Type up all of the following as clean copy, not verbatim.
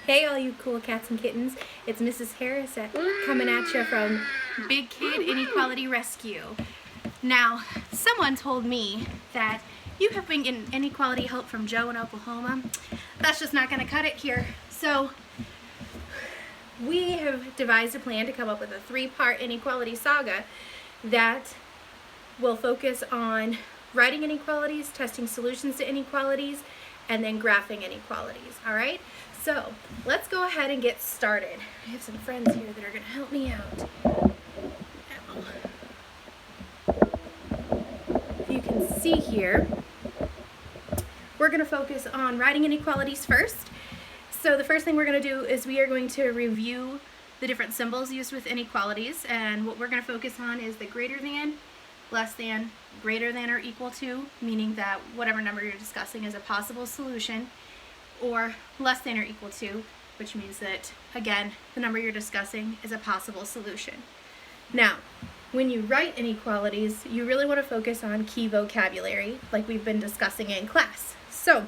Hey all you cool cats and kittens, it's Mrs. Harris coming at you from Big Kid Inequality Rescue. Now, someone told me that you have been getting inequality help from Joe in Oklahoma. That's just not going to cut it here. So, we have devised a plan to come up with a 3-part inequality saga that will focus on writing inequalities, testing solutions to inequalities, and then graphing inequalities, all right? So let's go ahead and get started. I have some friends here that are going to help me out. If you can see here, we're going to focus on writing inequalities first. So the first thing we're going to do is we are going to review the different symbols used with inequalities, and what we're going to focus on is the greater than, less than, greater than or equal to, meaning that whatever number you're discussing is a possible solution, or less than or equal to, which means that, again, the number you're discussing is a possible solution. Now, when you write inequalities, you really want to focus on key vocabulary, like we've been discussing in class. So,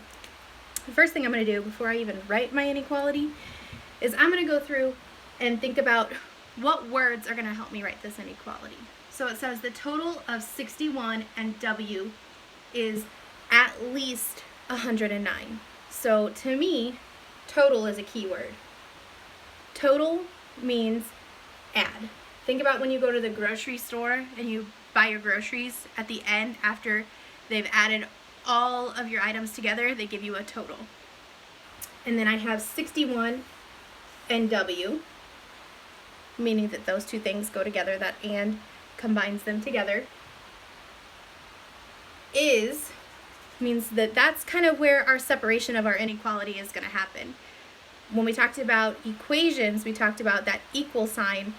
the first thing I'm going to do before I even write my inequality is I'm going to go through and think about what words are going to help me write this inequality. So it says the total of 61 and W is at least 109. So to me, total is a keyword. Total means add. Think about when you go to the grocery store and you buy your groceries at the end after they've added all of your items together, they give you a total. And then I have 61 and W, meaning that those two things go together, that and combines them together. Is means that that's kind of where our separation of our inequality is going to happen. When we talked about equations, we talked about that equal sign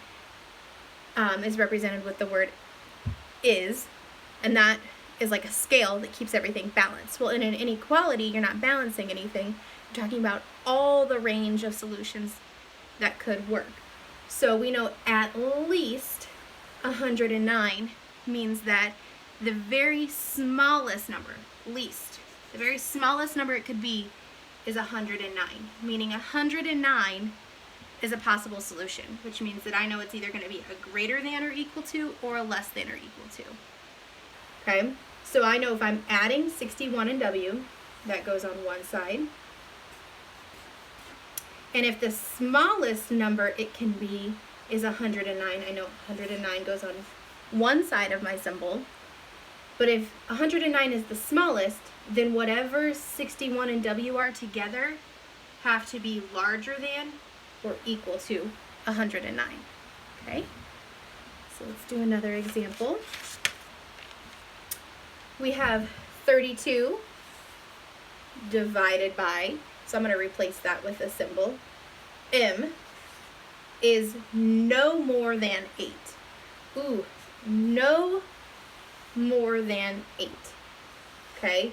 is represented with the word is, and that is like a scale that keeps everything balanced. Well, in an inequality, you're not balancing anything. You're talking about all the range of solutions that could work. So we know at least 109 means that the very smallest number, least, the very smallest number it could be is 109, meaning 109 is a possible solution, which means that I know it's either going to be a greater than or equal to or a less than or equal to. Okay, so I know if I'm adding 61 and W, that goes on one side. And if the smallest number it can be is 109, I know 109 goes on one side of my symbol. But if 109 is the smallest, then whatever 61 and W are together have to be larger than or equal to 109. Okay? So let's do another example. We have 32 divided by, so I'm going to replace that with a symbol, M, is no more than 8. Ooh, no more than 8. Okay,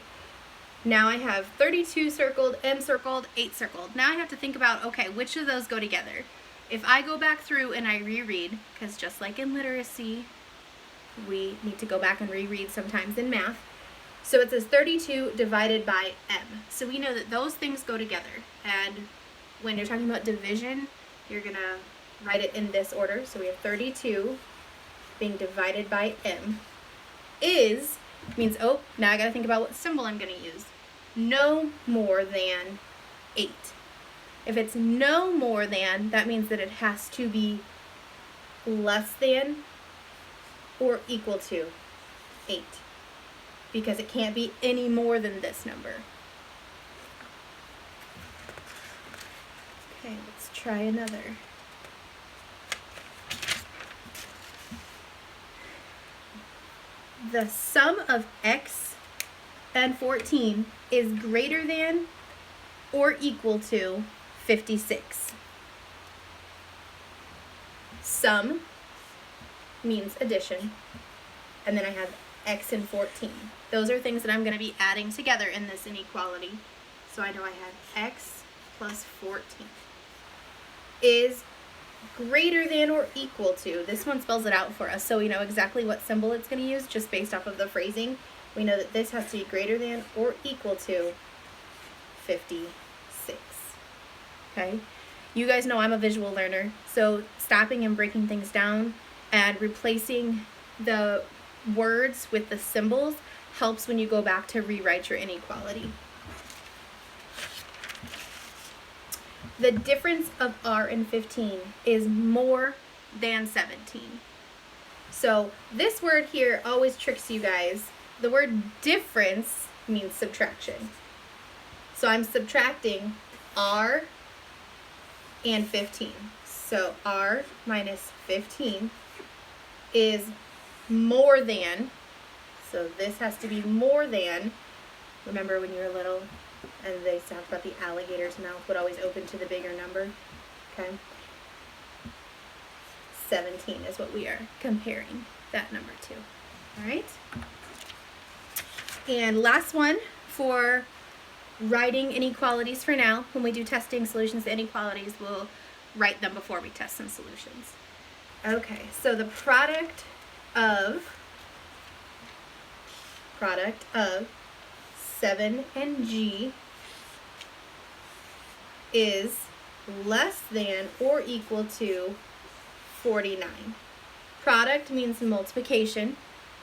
now I have 32 circled, M circled, 8 circled. Now I have to think about, okay, which of those go together? If I go back through and I reread, because just like in literacy, we need to go back and reread sometimes in math. So it says 32 divided by M. So we know that those things go together. And when you're talking about division, you're going to write it in this order. So we have 32 being divided by M is, means, oh, now I got to think about what symbol I'm going to use. No more than 8. If it's no more than, that means that it has to be less than or equal to 8. Because it can't be any more than this number. Okay, let's try another. The sum of x and 14 is greater than or equal to 56. Sum means addition, and then I have x and 14. Those are things that I'm going to be adding together in this inequality. So I know I have x plus 14 is greater than or equal to, this one spells it out for us, so we know exactly what symbol it's going to use just based off of the phrasing. We know that this has to be greater than or equal to 56. okay? You guys know I'm a visual learner, so stopping and breaking things down and replacing the words with the symbols helps when you go back to rewrite your inequality. The difference of R and 15 is more than 17. So this word here always tricks you guys. The word difference means subtraction. So I'm subtracting R and 15. So R minus 15 is more than, so this has to be more than, remember when you were little and they talked about the alligator's mouth would always open to the bigger number, okay? 17 is what we are comparing that number to, all right? And last one for writing inequalities for now. When we do testing solutions to inequalities, we'll write them before we test some solutions. Okay, so the product of 7 and G is less than or equal to 49. Product means multiplication,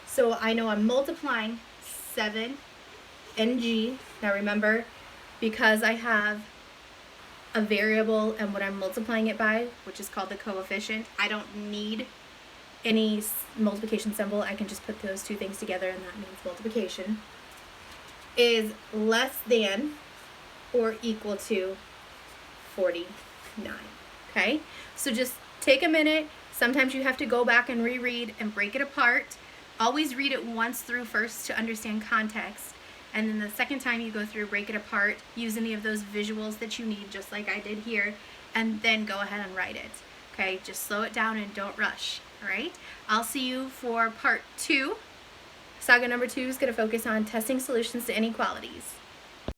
so I know I'm multiplying 7 and G. Now remember, because I have a variable and what I'm multiplying it by, which is called the coefficient, I don't need any multiplication symbol. I can just put those two things together and that means multiplication, is less than or equal to 49. Okay, so just take a minute. Sometimes you have to go back and reread and break it apart. Always read it once through first to understand context, and then the second time you go through, break it apart, use any of those visuals that you need, just like I did here, and then go ahead and write it. Okay, just slow it down and don't rush. All right, I'll see you for part 2. Saga number 2 is going to focus on testing solutions to inequalities.